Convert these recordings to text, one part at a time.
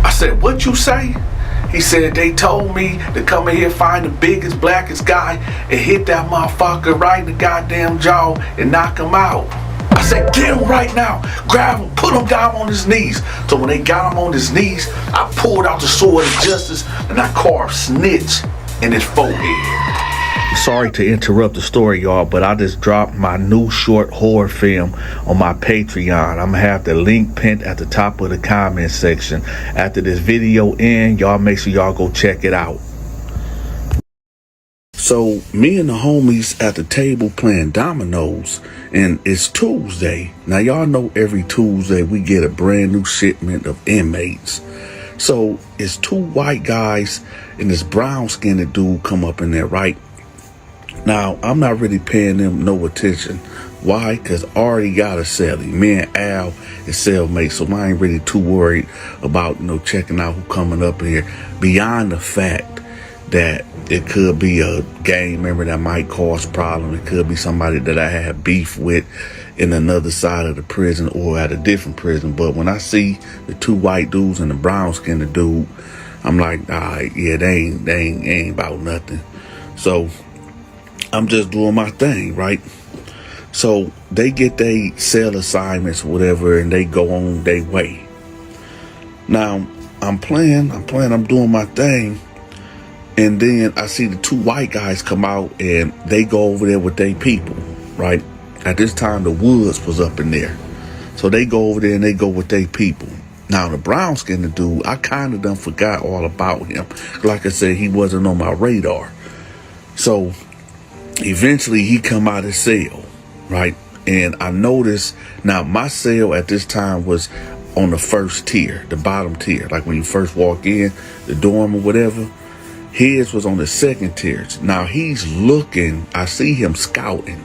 I said, what you say? He said, they told me to come in here, find the biggest, blackest guy, and hit that motherfucker right in the goddamn jaw and knock him out. I said, get him right now. Grab him, put him down on his knees. So when they got him on his knees, I pulled out the sword of justice and I carved Snitch in his forehead. Sorry to interrupt the story, y'all, but I just dropped my new short horror film on my Patreon. I'm gonna have the link pinned at the top of the comment section. After this video ends, y'all make sure y'all go check it out. So me and the homies at the table playing dominoes, and it's Tuesday. Now y'all know every Tuesday we get a brand new shipment of inmates. So it's two white guys and this brown skinned dude come up in there, right? Now, I'm not really paying them no attention. Why? Because I already got a cellie. Me and Al is cellmates, so I ain't really too worried about, checking out who coming up here. Beyond the fact that it could be a gang member that might cause problems. It could be somebody that I have beef with in another side of the prison or at a different prison. But when I see the two white dudes and the brown skinned dude, I'm like, all right, yeah, they ain't about nothing. So I'm just doing my thing, right? So they get their cell assignments, whatever, and they go on their way. Now, I'm doing my thing. And then I see the two white guys come out and they go over there with their people, right? At this time, the Woods was up in there. So they go over there and they go with their people. Now, the brown skinned dude, I kind of done forgot all about him. Like I said, he wasn't on my radar. So eventually he come out of cell, right? And I noticed, now my cell at this time was on the first tier, the bottom tier. Like when you first walk in, the dorm or whatever. His was on the second tier. Now he's looking, I see him scouting,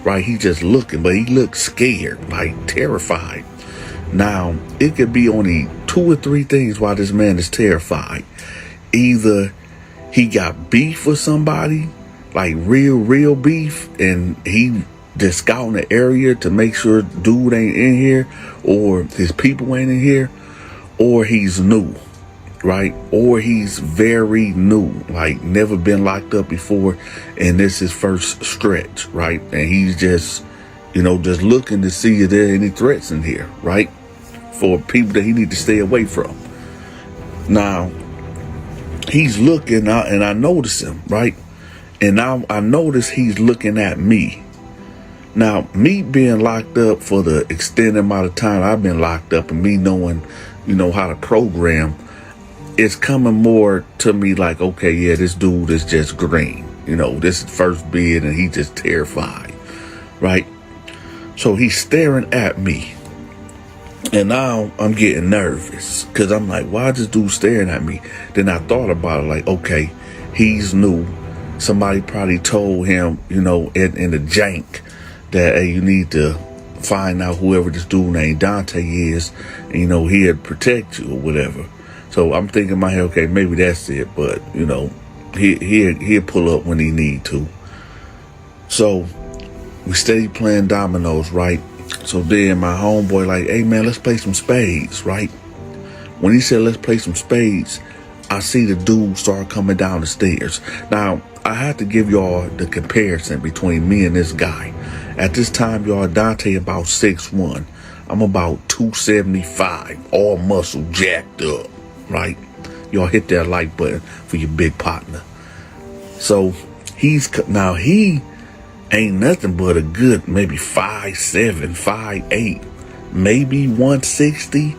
right? He just looking, but he looks scared, like terrified. Now, it could be only 2 or 3 things why this man is terrified. Either he got beef with somebody, like real beef, and he just scouting the area to make sure dude ain't in here, or his people ain't in here, or he's new, right? Or he's very new, like never been locked up before, and this is his first stretch, right? And he's just, just looking to see if there are any threats in here, right? For people that he need to stay away from. Now, he's looking out, and I notice him, right? And now I notice he's looking at me. Now, me being locked up for the extended amount of time I've been locked up, and me knowing, how to program, it's coming more to me like, okay, yeah, this dude is just green. This is first bid, and he just terrified, right? So he's staring at me. And now I'm getting nervous because I'm like, why is this dude staring at me? Then I thought about it like, okay, he's new. Somebody probably told him, in the jank that, hey, you need to find out whoever this dude named Donta is, and, he'll protect you or whatever. So I'm thinking in my head, okay, maybe that's it. But, he'll pull up when he need to. So we steady playing dominoes, right? So then my homeboy like, hey, man, let's play some spades, right? When he said, let's play some spades, I see the dude start coming down the stairs. Now, I have to give y'all the comparison between me and this guy. At this time, y'all, Dante about 6'1". I'm about 275, all muscle jacked up, right? Y'all hit that like button for your big partner. So he ain't nothing but a good maybe 5'7", 5'8", maybe 160.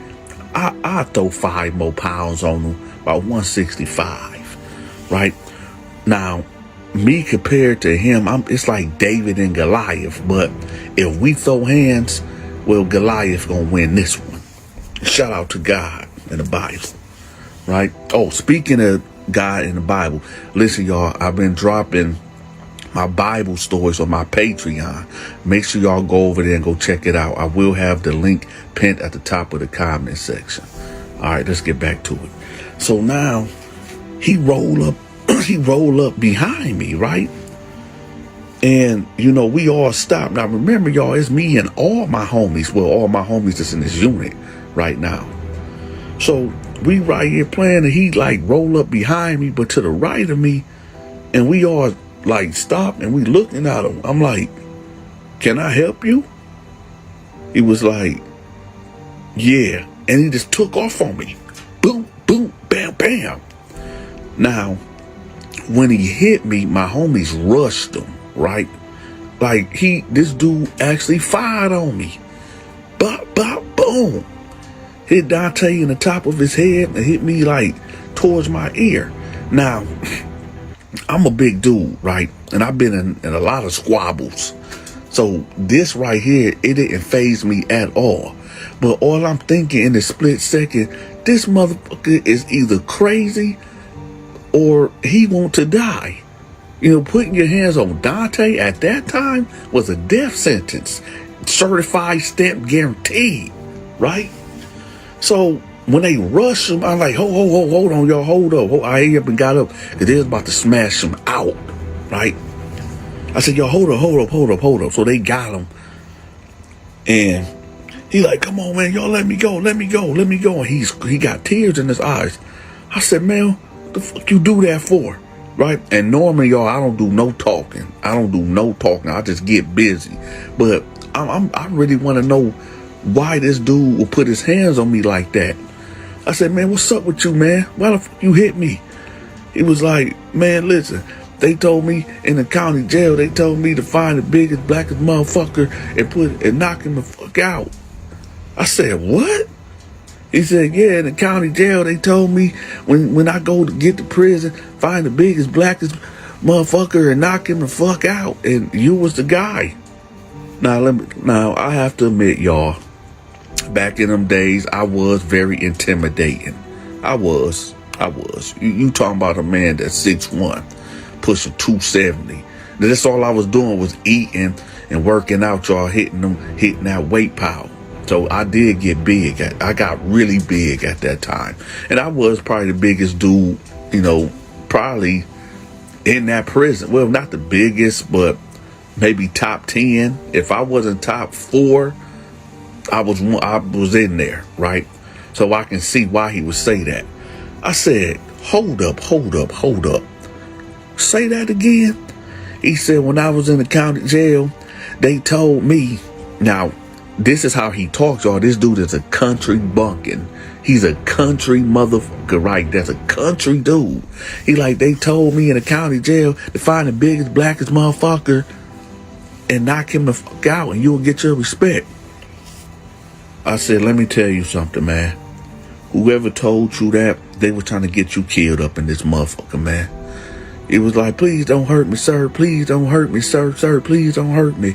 I throw 5 more pounds on him, about 165, right? Now, me compared to him, it's like David and Goliath. But if we throw hands, well, Goliath gonna win this one. Shout out to God in the Bible, right? Oh, speaking of God in the Bible, listen, y'all, I've been dropping my Bible stories on my Patreon. Make sure y'all go over there and go check it out. I will have the link pinned at the top of the comment section. All right, let's get back to it. So now he roll up behind me, right? And, we all stopped. Now, remember, y'all, it's me and all my homies. Well, all my homies that's in this unit right now. So we right here playing, and he like roll up behind me, but to the right of me, and we all like stop and we looking at him. I'm like, can I help you? He was like, yeah. And he just took off on me. Boom, boom, bam, bam. Now, when he hit me, my homies rushed him, right? Like this dude actually fired on me. Bop, bop, boom. Hit Dante in the top of his head and hit me like towards my ear. Now, I'm a big dude, right? And I've been in a lot of squabbles. So this right here, it didn't faze me at all. But all I'm thinking in this split second, this motherfucker is either crazy or he want to die. You know, putting your hands on Dante at that time was a death sentence. Certified, stamp, guaranteed, right? So when they rushed him, I'm like, hold on, y'all, hold up. I hurry up and got up because they was about to smash him out, right? I said, yo, hold up. So they got him. And he like, come on, man, y'all, let me go. And he got tears in his eyes. I said, man, what the fuck you do that for? Right? And normally, y'all, I don't do no talking. I just get busy. But I really want to know why this dude will put his hands on me like that. I said, man, what's up with you, man? Why the fuck you hit me? He was like, man, listen, they told me in the county jail, they told me to find the biggest, blackest motherfucker and knock him the fuck out. I said, what? He said, yeah, in the county jail, they told me when I go to get to prison, find the biggest, blackest motherfucker and knock him the fuck out. And you was the guy. Now I have to admit, y'all, back in them days, I was very intimidating. I was. You talking about a man that's 6'1", pushing 270. That's all I was doing was eating and working out, y'all, hitting that weight pile. So I did get big. I got really big at that time. And I was probably the biggest dude, you know, probably in that prison. Well, not the biggest, but maybe top 10. If I wasn't top 4, I was in there, right? So I can see why he would say that. I said, hold up. Say that again. He said, when I was in the county jail, they told me. Now, this is how he talks, y'all. This dude is a country bunkin'. He's a country motherfucker, right? That's a country dude. They told me in the county jail to find the biggest, blackest motherfucker and knock him the fuck out and you'll get your respect. I said, let me tell you something, man. Whoever told you that, they were trying to get you killed up in this motherfucker, man. It was like, please don't hurt me, sir. Please don't hurt me, sir. Sir, please don't hurt me.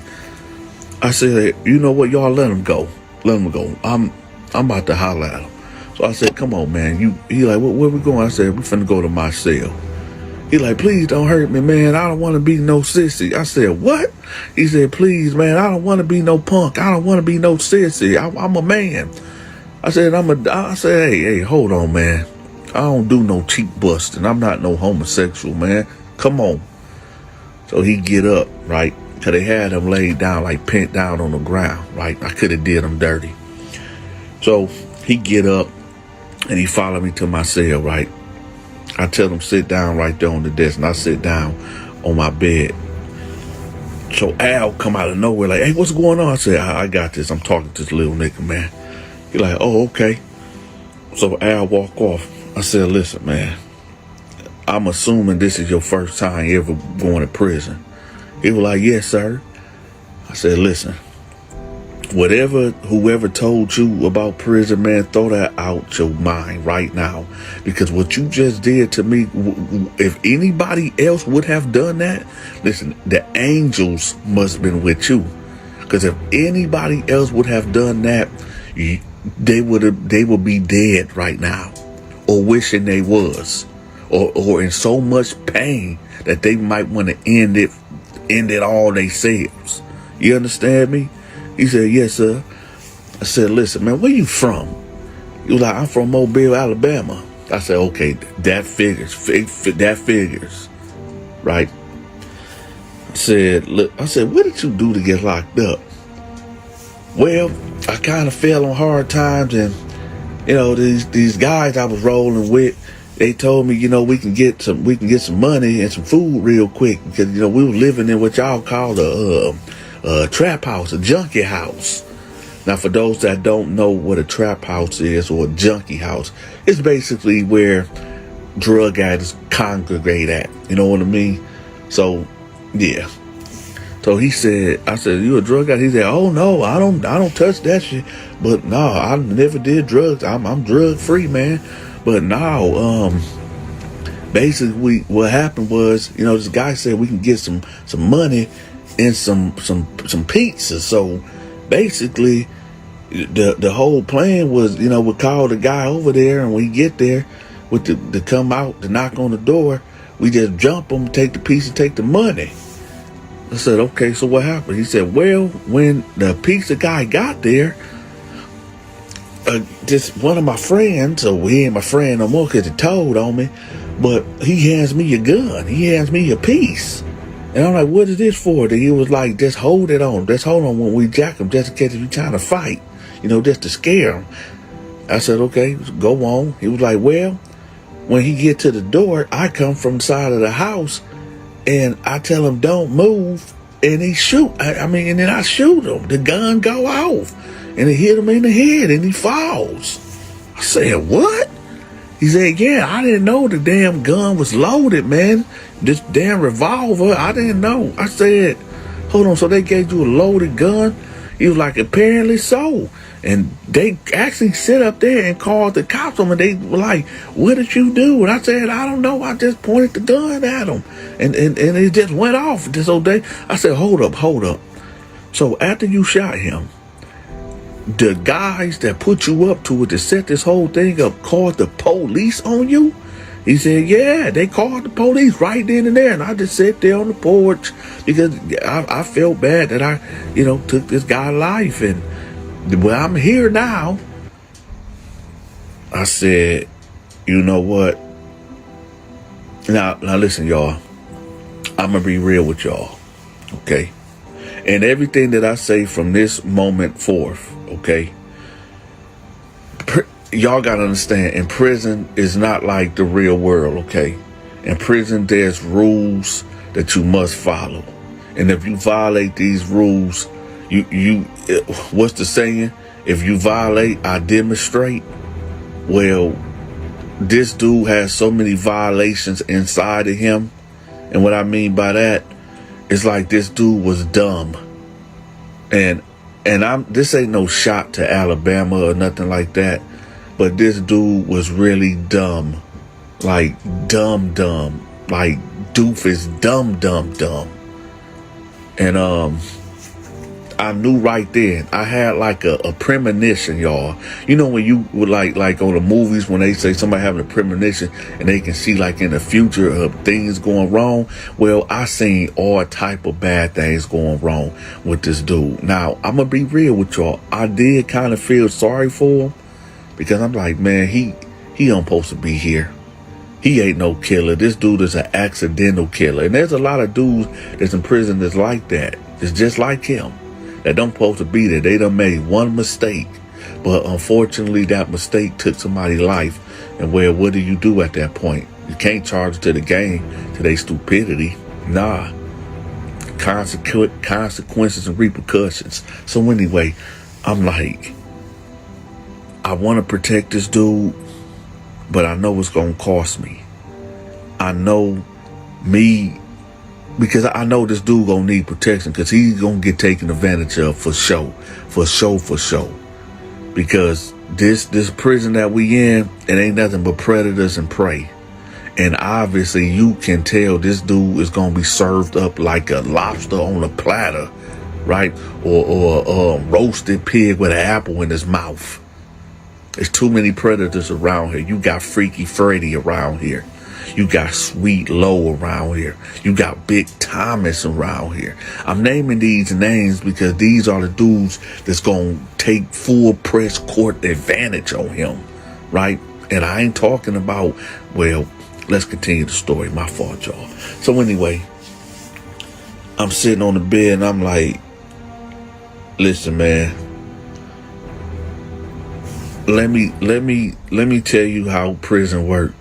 I said, you know what, y'all, let him go. I'm about to holler at him. So I said, come on, man. He like, where we going? I said, we finna go to my cell. He like, please don't hurt me, man. I don't want to be no sissy. I said, what? He said, please, man, I don't want to be no punk. I don't want to be no sissy. I'm a man. I said, hey, hold on, man. I don't do no cheek busting. I'm not no homosexual, man. Come on. So he get up, right? Because they had him laid down, like pent down on the ground, right? I could have did him dirty. So he get up and he followed me to my cell, right? I tell him sit down right there on the desk, and I sit down on my bed. So Al come out of nowhere like, hey, what's going on? I said, I got this. I'm talking to this little nigga, man. He like, oh, okay. So Al walk off. I said, listen, man, I'm assuming this is your first time ever going to prison. He was like, yes, sir. I said, listen, whoever told you about prison, man, throw that out your mind right now. Because what you just did to me, if anybody else would have done that, listen, the angels must have been with you. Because if anybody else would have done that, they would be dead right now, or wishing they was, or in so much pain that they might want to end it all themselves. You understand me? He said, yes, sir. I said, listen, man, where you from? He was like, I'm from Mobile, Alabama. I said, okay, that figures. That figures. Right? I said, what did you do to get locked up? Well, I kind of fell on hard times and these guys I was rolling with, they told me, we can get some money and some food real quick, because we were living in what y'all call a trap house, a junkie house. Now, for those that don't know what a trap house is, or a junkie house, it's basically where drug addicts congregate at. You know what I mean? So, yeah. So I said, you a drug addict? He said, oh no, I don't touch that shit. But no, I never did drugs. I'm drug free, man. But now, basically what happened was, this guy said we can get some money and some pizza. So basically, the whole plan was, we call the guy over there, and when we get there, to come out to knock on the door, we just jump him, take the pizza, take the money. I said, okay, so what happened? He said, well, when the pizza guy got there, just one of my friends, so he ain't my friend no more because he told on me, but he hands me a gun. He hands me a piece. And I'm like, what is this for? And he was like, just hold it on. Just hold on when we jack him, just in case if you trying to fight, just to scare him. I said, okay, go on. He was like, well, when he get to the door, I come from the side of the house, and I tell him, don't move, and he shoot. And then I shoot him. The gun go off, and it hit him in the head, and he falls. I said, what? He said, yeah, I didn't know the damn gun was loaded, man. This damn revolver, I didn't know. I said, hold on, so they gave you a loaded gun? He was like, apparently so. And they actually sit up there and called the cops on me. They were like, what did you do? And I said, I don't know. I just pointed the gun at him. And it just went off. I said, hold up. So after you shot him, the guys that put you up to it, to set this whole thing up, called the police on you? He said, yeah, they called the police right then and there. And I just sat there on the porch because I felt bad that I, took this guy's life. And well, I'm here now. I said, you know what? Now listen, y'all. I'm going to be real with y'all. Okay? And everything that I say from this moment forth, okay? Y'all got to understand, in prison is not like the real world, okay? In prison, there's rules that you must follow. And if you violate these rules, what's the saying? If you violate, I demonstrate. Well, this dude has so many violations inside of him. And what I mean by that is like this dude was dumb. And this ain't no shot to Alabama or nothing like that. But this dude was really dumb. Like dumb. Like doofus, dumb. And I knew right then. I had like a premonition, y'all. When you would like on the movies, when they say somebody having a premonition and they can see like in the future of things going wrong. Well, I seen all type of bad things going wrong with this dude. Now, I'm going to be real with y'all. I did kind of feel sorry for him because I'm like, man, he don't supposed to be here. He ain't no killer. This dude is an accidental killer. And there's a lot of dudes that's in prison that's like that. It's just like him. That don't supposed to be there. They done made one mistake. But unfortunately, that mistake took somebody's life. And well, what do you do at that point? You can't charge it to the game, to their stupidity. Nah. Consequences and repercussions. So anyway, I'm like, I want to protect this dude, but I know it's going to cost me. I know because I know this dude going to need protection because he's going to get taken advantage of for sure. Because this prison that we in, it ain't nothing but predators and prey. And obviously you can tell this dude is going to be served up like a lobster on a platter, right? Or a roasted pig with an apple in his mouth. There's too many predators around here. You got Freaky Freddy around here. You got Sweet Low around here. You got Big Thomas around here. I'm naming these names because these are the dudes that's going to take full press court advantage on him, right? And I ain't talking about, well, let's continue the story. My fault, y'all. So anyway, I'm sitting on the bed and I'm like, listen, man, let me tell you how prison work.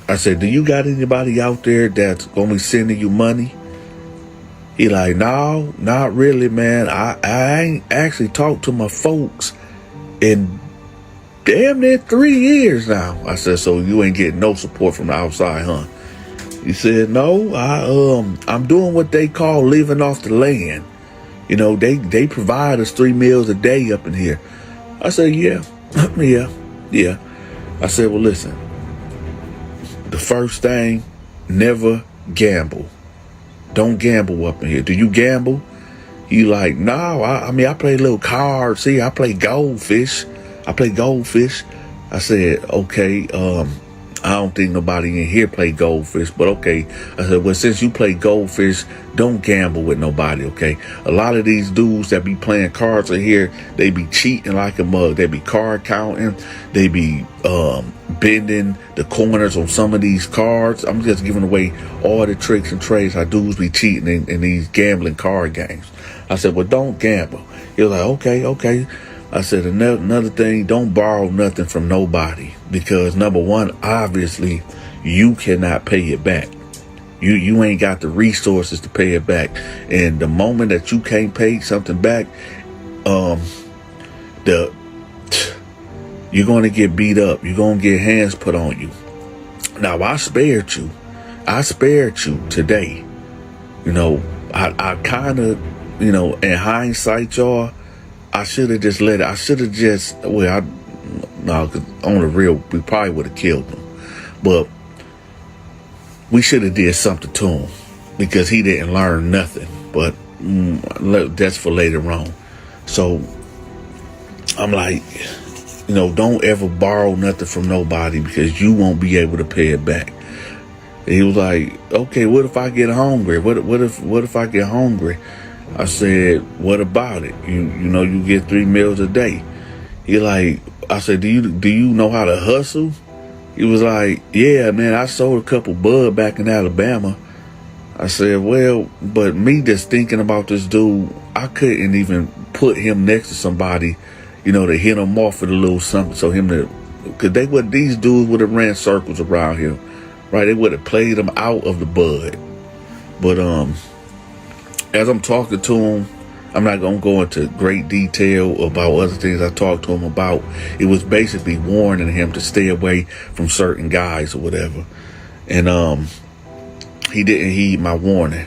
I said, do you got anybody out there that's gonna be sending you money? He like, no, not really, man. I ain't actually talked to my folks in damn near 3 years now. I said, so you ain't getting no support from the outside, huh? He said, no, I'm doing what they call living off the land. You know, they provide us 3 meals a day up in here. I said, yeah, yeah. I said, well, listen, the first thing, never gamble. Don't gamble up in here. Do you gamble? He like, no, I mean, I play little cards. See, I play goldfish. I said, okay, I don't think nobody in here play goldfish, but okay. I said, well, since you play goldfish, don't gamble with nobody, okay? A lot of these dudes that be playing cards in here, they be cheating like a mug. They be card counting. They be bending the corners on some of these cards. I'm just giving away all the tricks and trades how dudes be cheating in these gambling card games. I said, well, don't gamble. He was like, okay. I said, another thing, don't borrow nothing from nobody, because number one, obviously, you cannot pay it back. You ain't got the resources to pay it back. And the moment that you can't pay something back, you're going to get beat up. You're going to get hands put on you. Now, I spared you today. You know, I kind of, you know, in hindsight, y'all, I should have just let it. I should have just, well, cause on the real, we probably would have killed him. But we should have did something to him because he didn't learn nothing. But that's for later on. So I'm like, you know, don't ever borrow nothing from nobody because you won't be able to pay it back. And he was like, okay, what if I get hungry? What if I get hungry? I said, what about it? You know, you get 3 meals a day. He like, I said, do you know how to hustle? He was like, yeah, man, I sold a couple bud back in Alabama. I said, well, but me just thinking about this dude, I couldn't even put him next to somebody, you know, to hit him off with a little something. So these dudes would have ran circles around him, right? They would have played him out of the bud. But, as I'm talking to him, I'm not going to go into great detail about other things I talked to him about. It was basically warning him to stay away from certain guys or whatever. And he didn't heed my warning.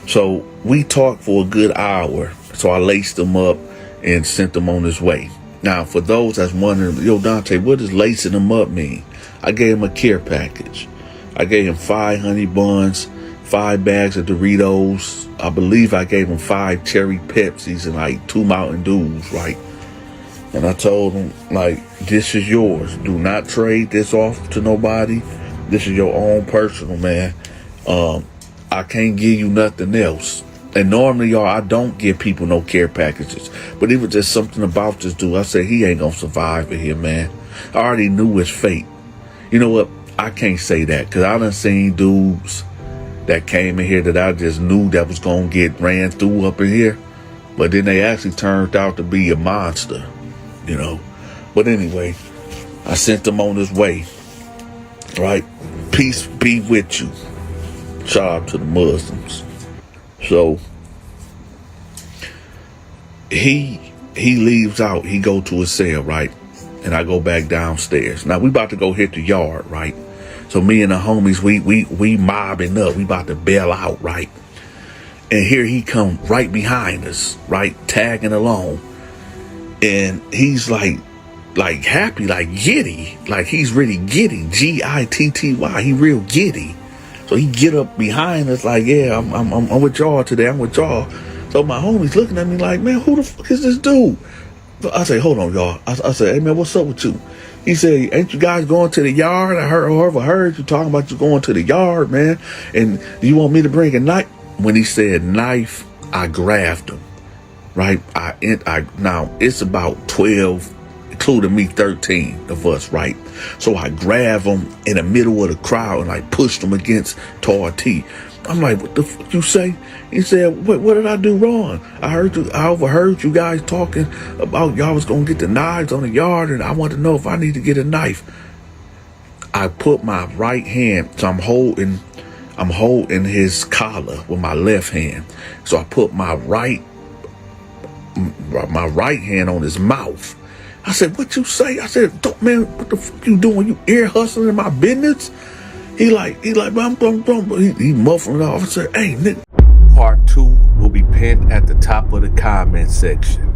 So we talked for a good hour. So I laced him up and sent him on his way. Now, for those that's wondering, yo, Dante, what does lacing him up mean? I gave him a care package. I gave him 5 honey buns, 5 bags of Doritos. I believe I gave him 5 cherry Pepsis and like 2 Mountain Dews, right? And I told him, like, this is yours. Do not trade this off to nobody. This is your own personal, man. I can't give you nothing else. And normally, y'all, I don't give people no care packages. But it was just something about this dude. I said, he ain't gonna survive in here, man. I already knew his fate. You know what? I can't say that because I done seen dudes that came in here that I just knew that was going to get ran through up in here. But then they actually turned out to be a monster, you know. But anyway, I sent him on his way, right? Peace be with you. Shout out to the Muslims. So he leaves out. He go to his cell, right? And I go back downstairs. Now we about to go hit the yard, right? So me and the homies, we mobbing up. We about to bail out, right? And here he come right behind us, right? Tagging along. And he's like happy, like giddy. Like he's really giddy. Gitty. He real giddy. So he get up behind us like, yeah, I'm with y'all today. I'm with y'all. So my homies looking at me like, man, who the fuck is this dude? I say, hold on, y'all. I say, hey, man, what's up with you? He said, ain't you guys going to the yard? I heard you talking about you going to the yard, man. And do you want me to bring a knife? When he said knife, I grabbed him, right? Now, it's about 12, including me, 13 of us, right? So I grabbed him in the middle of the crowd and I pushed him against Tar T. I'm like, what the fuck you say? He said, what did I do wrong? I overheard you guys talking about y'all was gonna get the knives on the yard, and I want to know if I need to get a knife. I put my right hand, so I'm holding his collar with my left hand. So I put my right hand on his mouth. I said, what you say? I said, man, what the fuck you doing? You ear hustling in my business? He muffling off. I said, hey, nigga. Part 2 will be pinned at the top of the comment section.